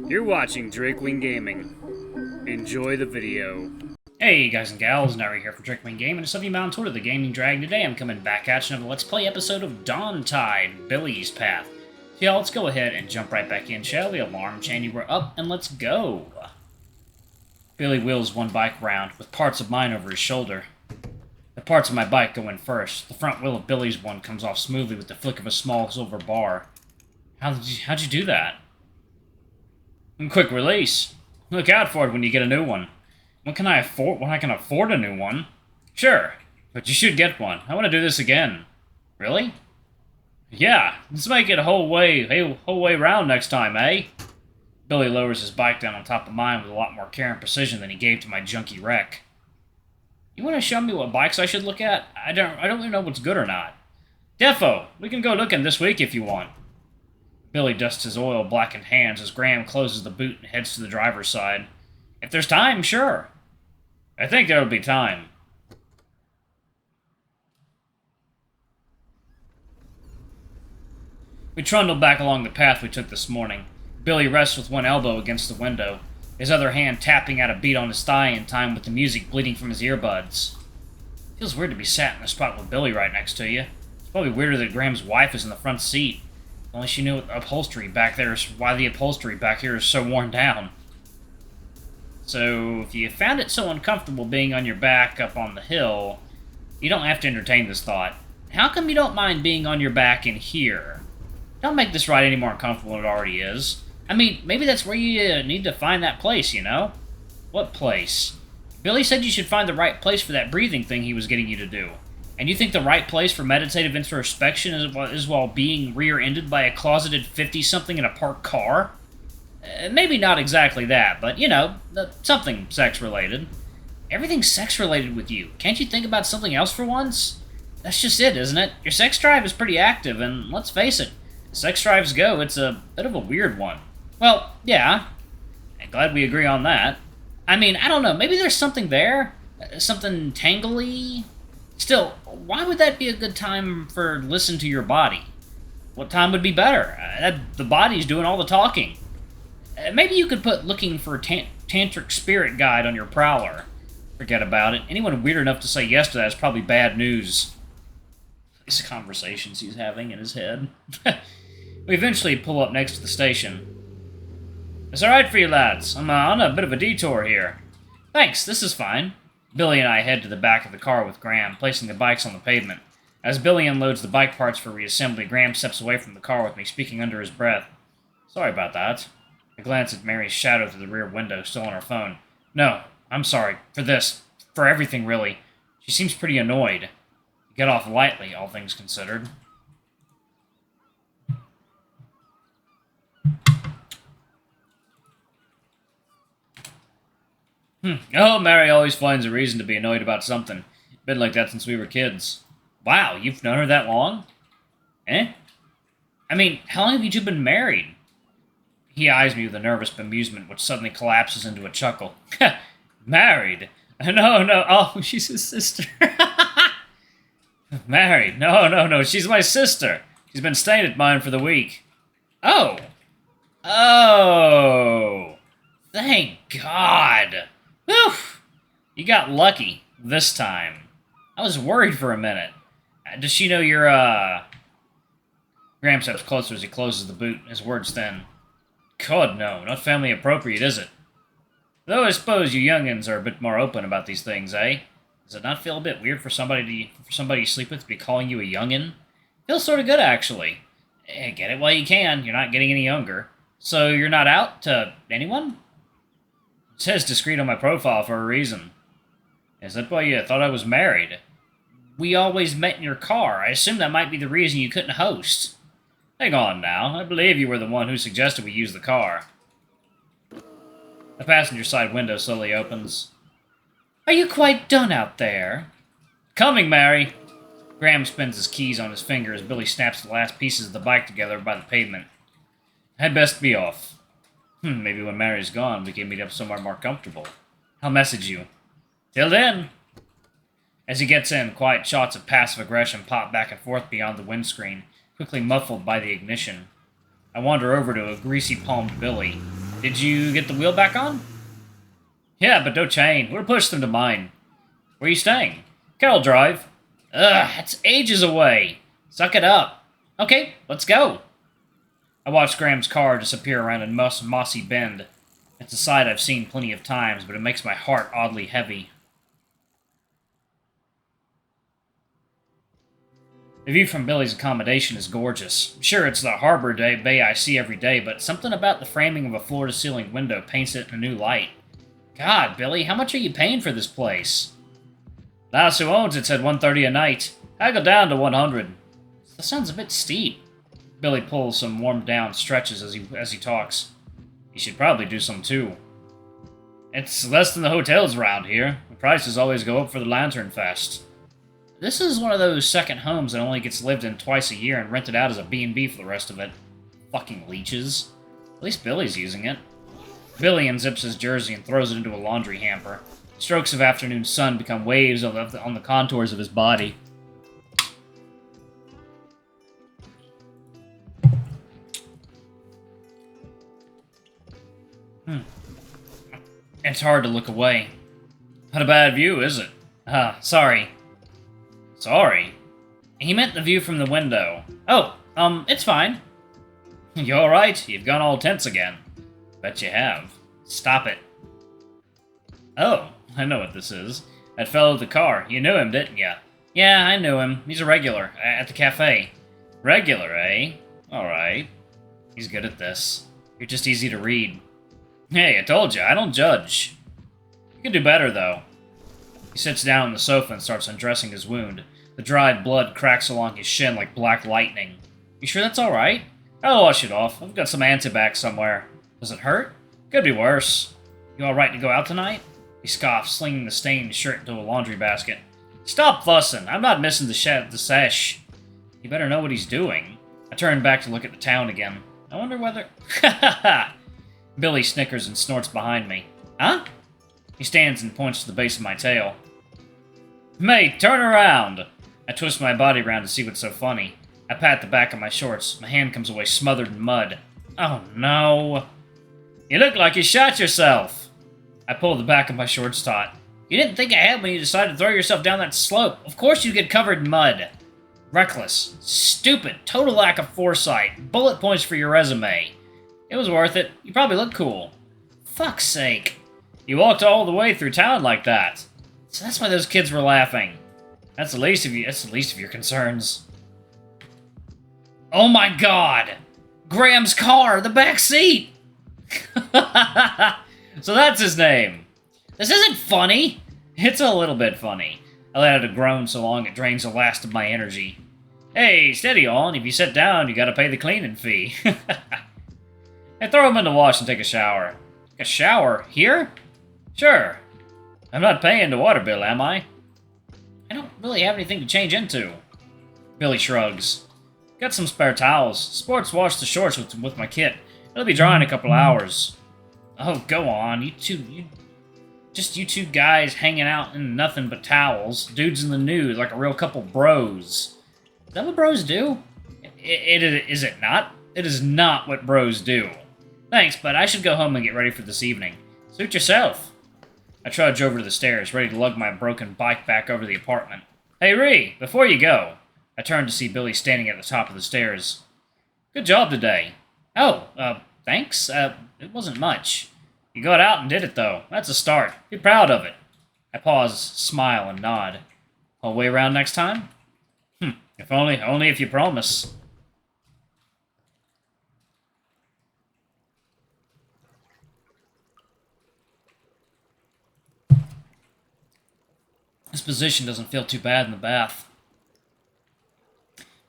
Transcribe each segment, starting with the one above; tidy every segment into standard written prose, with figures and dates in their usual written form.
You're watching Drakewing Gaming. Enjoy the video. Hey guys and gals, Nari here from Drakewing Gaming, and it's Sunday Mountain Tour of the Gaming Dragon. Today I'm coming back at you with a Let's Play episode of Dawntide, Billy's Path. So y'all, let's go ahead and jump right back in, shall we? Alarm change, we're up, and let's go. Billy wheels one bike round, with parts of mine over his shoulder. The parts of my bike go in first. The front wheel of Billy's one comes off smoothly with the flick of a small silver bar. How'd you do that? Quick release. Look out for it when you get a new one. When can I afford a new one? Sure, but you should get one. I want to do this again. Really? Yeah, let's make it a whole way round next time, eh? Billy lowers his bike down on top of mine with a lot more care and precision than he gave to my junky wreck. You want to show me what bikes I should look at? I don't really know what's good or not. Defo, we can go looking this week if you want. Billy dusts his oil-blackened hands as Graham closes the boot and heads to the driver's side. If there's time, sure. I think there'll be time. We trundle back along the path we took this morning. Billy rests with one elbow against the window, his other hand tapping out a beat on his thigh in time with the music bleeding from his earbuds. Feels weird to be sat in a spot with Billy right next to you. It's probably weirder that Graham's wife is in the front seat. Only she knew why the upholstery back here is so worn down. So, if you found it so uncomfortable being on your back up on the hill, you don't have to entertain this thought. How come you don't mind being on your back in here? Don't make this ride any more uncomfortable than it already is. I mean, maybe that's where you need to find that place, you know? What place? Billy said you should find the right place for that breathing thing he was getting you to do. And you think the right place for meditative introspection is while being rear-ended by a closeted 50-something in a parked car? Maybe not exactly that, but, you know, something sex-related. Everything's sex-related with you. Can't you think about something else for once? That's just it, isn't it? Your sex drive is pretty active, and let's face it, sex drives go, it's a bit of a weird one. Well, yeah, I'm glad we agree on that. I mean, I don't know, maybe there's something there? Something tangly? Still, why would that be a good time for listen to your body? What time would be better? The body's doing all the talking. Maybe you could put looking for tantric spirit guide on your prowler. Forget about it. Anyone weird enough to say yes to that is probably bad news. These conversations he's having in his head. We eventually pull up next to the station. It's alright for you lads. I'm on a bit of a detour here. Thanks, this is fine. Billy and I head to the back of the car with Graham, placing the bikes on the pavement. As Billy unloads the bike parts for reassembly, Graham steps away from the car with me, speaking under his breath. Sorry about that. I glance at Mary's shadow through the rear window, still on her phone. No, I'm sorry. For this. For everything, really. She seems pretty annoyed. You get off lightly, all things considered. Oh, Mary always finds a reason to be annoyed about something. Been like that since we were kids. Wow, you've known her that long? Eh? I mean, how long have you two been married? He eyes me with a nervous bemusement, which suddenly collapses into a chuckle. Married? No. Oh, she's his sister. Married? No. She's my sister. She's been staying at mine for the week. Oh. Thank God. Whew! You got lucky this time. I was worried for a minute. Does she know you're, Graham steps closer as he closes the boot, his words thin. God, no. Not family appropriate, is it? Though I suppose you youngins are a bit more open about these things, eh? Does it not feel a bit weird for somebody you sleep with to be calling you a youngin? Feels sort of good, actually. Get it while you can. You're not getting any younger. So you're not out to anyone? It says discreet on my profile for a reason. Is that why you thought I was married? We always met in your car. I assume that might be the reason you couldn't host. Hang on now. I believe you were the one who suggested we use the car. The passenger side window slowly opens. Are you quite done out there? Coming, Mary. Graham spins his keys on his finger as Billy snaps the last pieces of the bike together by the pavement. I'd best be off. Maybe when Mary's gone, we can meet up somewhere more comfortable. I'll message you. Till then. As he gets in, quiet shots of passive aggression pop back and forth beyond the windscreen, quickly muffled by the ignition. I wander over to a greasy-palmed Billy. Did you get the wheel back on? Yeah, but no chain. We'll push them to mine. Where are you staying? Carroll Drive. Ugh, it's ages away. Suck it up. Okay, let's go. I watched Graham's car disappear around a mossy bend. It's a sight I've seen plenty of times, but it makes my heart oddly heavy. The view from Billy's accommodation is gorgeous. Sure, it's the harbor bay I see every day, but something about the framing of a floor-to-ceiling window paints it in a new light. God, Billy, how much are you paying for this place? The house who owns it said $130 a night. I go down to $100. That sounds a bit steep. Billy pulls some warmed-down stretches as he talks. You should probably do some too. It's less than the hotels around here. The prices always go up for the Lantern Fest. This is one of those second homes that only gets lived in twice a year and rented out as a B&B for the rest of it. Fucking leeches. At least Billy's using it. Billy unzips his jersey and throws it into a laundry hamper. Strokes of afternoon sun become waves on the contours of his body. It's hard to look away. Not a bad view, is it? Sorry. Sorry? He meant the view from the window. Oh, it's fine. You alright? You've gone all tense again. Bet you have. Stop it. Oh, I know what this is. That fellow with the car. You knew him, didn't you? Yeah, I knew him. He's a regular, at the cafe. Regular, eh? Alright. He's good at this. You're just easy to read. Hey, I told you, I don't judge. You could do better, though. He sits down on the sofa and starts undressing his wound. The dried blood cracks along his shin like black lightning. You sure that's alright? I'll wash it off. I've got some antibac somewhere. Does it hurt? Could be worse. You alright to go out tonight? He scoffs, slinging the stained shirt into a laundry basket. Stop fussing. I'm not missing the sesh. He better know what he's doing. I turn back to look at the town again. I wonder whether... Ha ha ha! Billy snickers and snorts behind me. Huh? He stands and points to the base of my tail. Mate, turn around! I twist my body around to see what's so funny. I pat the back of my shorts. My hand comes away smothered in mud. Oh no. You look like you shot yourself. I pull the back of my shorts taut. You didn't think ahead when you decided to throw yourself down that slope. Of course you'd get covered in mud. Reckless. Stupid. Total lack of foresight. Bullet points for your resume. It was worth it. You probably look cool. Fuck's sake. You walked all the way through town like that. So that's why those kids were laughing. That's the least of your concerns. Oh my god! Graham's car, the back seat! So that's his name. This isn't funny. It's a little bit funny. I let out a groan so long it drains the last of my energy. Hey, steady on. If you sit down, you gotta pay the cleaning fee. I throw him in the wash and take a shower. A shower? Here? Sure. I'm not paying the water bill, am I? I don't really have anything to change into. Billy shrugs. Got some spare towels. Sports washed the shorts with my kit. It'll be dry in a couple hours. Oh, go on. You two guys hanging out in nothing but towels. Dudes in the nude like a real couple bros. Is that what bros do? Is it not? It is not what bros do. Thanks, but I should go home and get ready for this evening. Suit yourself. I trudge over to the stairs, ready to lug my broken bike back over to the apartment. Hey, Ree, before you go. I turn to see Billy standing at the top of the stairs. Good job today. Oh, thanks. It wasn't much. You got out and did it, though. That's a start. Be proud of it. I pause, smile, and nod. All the way around next time? If only if you promise. This position doesn't feel too bad in the bath.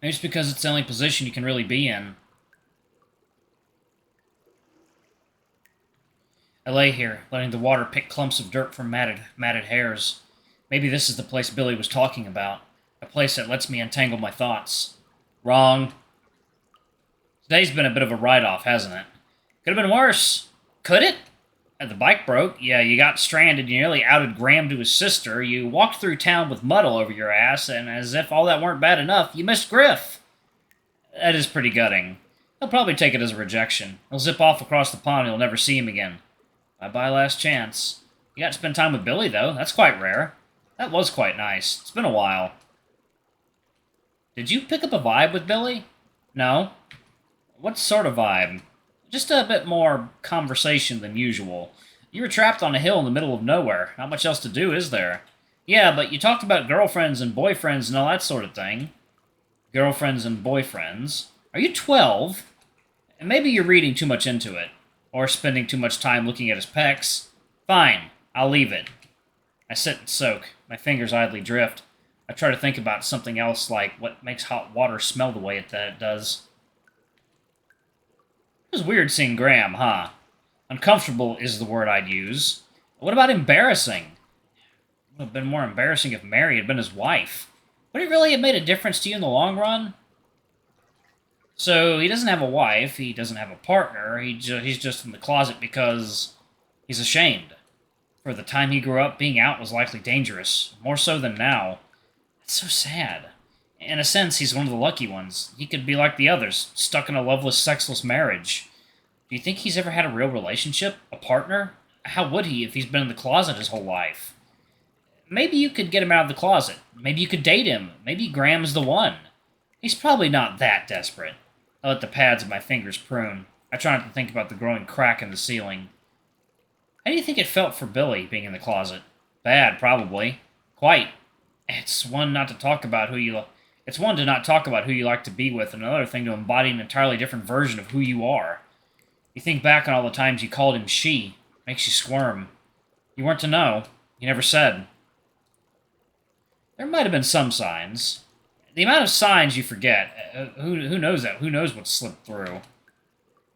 Maybe it's because it's the only position you can really be in. I lay here, letting the water pick clumps of dirt from matted hairs. Maybe this is the place Billy was talking about. A place that lets me untangle my thoughts. Wrong. Today's been a bit of a write-off, hasn't it? Could have been worse. Could it? The bike broke. Yeah, you got stranded. You nearly outed Graham to his sister. You walked through town with mud all over your ass, and as if all that weren't bad enough, you missed Griff. That is pretty gutting. He'll probably take it as a rejection. He'll zip off across the pond and you'll never see him again. Bye-bye last chance. You got to spend time with Billy, though. That's quite rare. That was quite nice. It's been a while. Did you pick up a vibe with Billy? No? What sort of vibe? Just a bit more conversation than usual. You were trapped on a hill in the middle of nowhere. Not much else to do, is there? Yeah, but you talked about girlfriends and boyfriends and all that sort of thing. Girlfriends and boyfriends? Are you 12? And maybe you're reading too much into it. Or spending too much time looking at his pecs. Fine, I'll leave it. I sit and soak. My fingers idly drift. I try to think about something else, like what makes hot water smell the way it does. It was weird seeing Graham, huh? Uncomfortable is the word I'd use. What about embarrassing? It would have been more embarrassing if Mary had been his wife. Would it really have made a difference to you in the long run? So, he doesn't have a wife, he doesn't have a partner, he's just in the closet because he's ashamed. For the time he grew up, being out was likely dangerous, more so than now. It's so sad. In a sense, he's one of the lucky ones. He could be like the others, stuck in a loveless, sexless marriage. Do you think he's ever had a real relationship? A partner? How would he if he's been in the closet his whole life? Maybe you could get him out of the closet. Maybe you could date him. Maybe Graham's the one. He's probably not that desperate. I let the pads of my fingers prune. I try not to think about the growing crack in the ceiling. How do you think it felt for Billy, being in the closet? Bad, probably. Quite. It's one to not talk about who you like to be with, and another thing to embody an entirely different version of who you are. You think back on all the times you called him she. Makes you squirm. You weren't to know. You never said. There might have been some signs. The amount of signs you forget. Who knows that? Who knows what slipped through?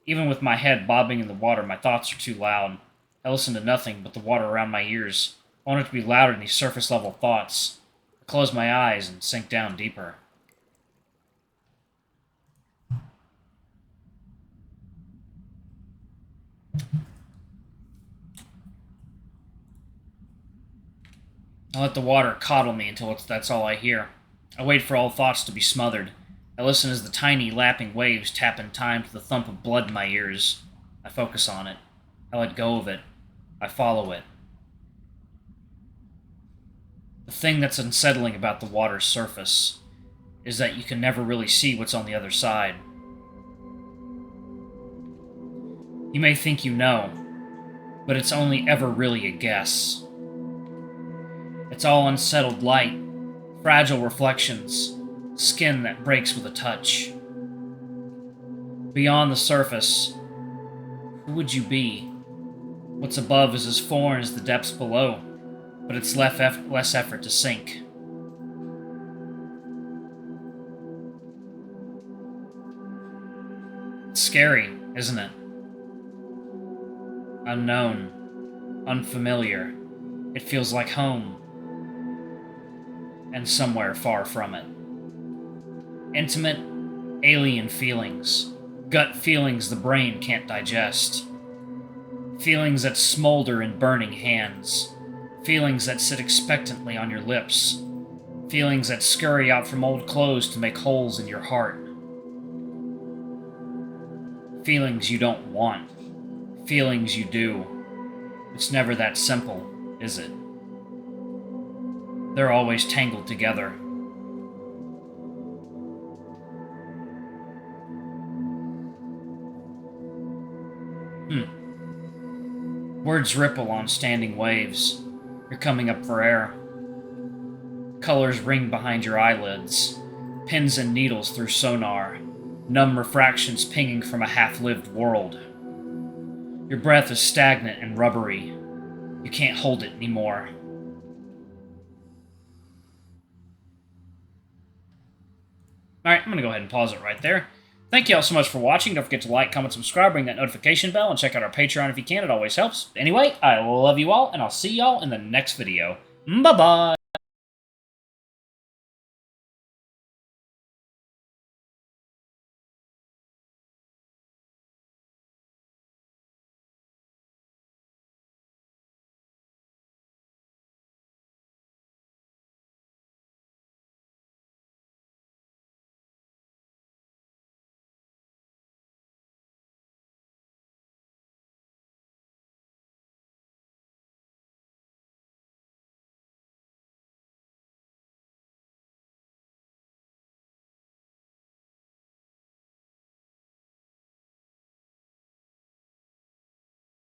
Even with my head bobbing in the water, my thoughts are too loud. I listen to nothing but the water around my ears. I want it to be louder than these surface-level thoughts. I close my eyes and sink down deeper. I let the water coddle me until that's all I hear. I wait for all thoughts to be smothered. I listen as the tiny, lapping waves tap in time to the thump of blood in my ears. I focus on it. I let go of it. I follow it. The thing that's unsettling about the water's surface is that you can never really see what's on the other side. You may think you know, but it's only ever really a guess. It's all unsettled light, fragile reflections, skin that breaks with a touch. Beyond the surface, who would you be? What's above is as foreign as the depths below, but it's less effort to sink. It's scary, isn't it? Unknown, unfamiliar. It feels like home. And somewhere far from it. Intimate, alien feelings. Gut feelings the brain can't digest. Feelings that smolder in burning hands. Feelings that sit expectantly on your lips. Feelings that scurry out from old clothes to make holes in your heart. Feelings you don't want. Feelings you do. It's never that simple, is it? They're always tangled together. Words ripple on standing waves. You're coming up for air. Colors ring behind your eyelids. Pins and needles through sonar. Numb refractions pinging from a half-lived world. Your breath is stagnant and rubbery. You can't hold it anymore. Alright, I'm going to go ahead and pause it right there. Thank you all so much for watching. Don't forget to like, comment, subscribe, ring that notification bell, and check out our Patreon if you can. It always helps. Anyway, I love you all, and I'll see y'all in the next video. Bye-bye!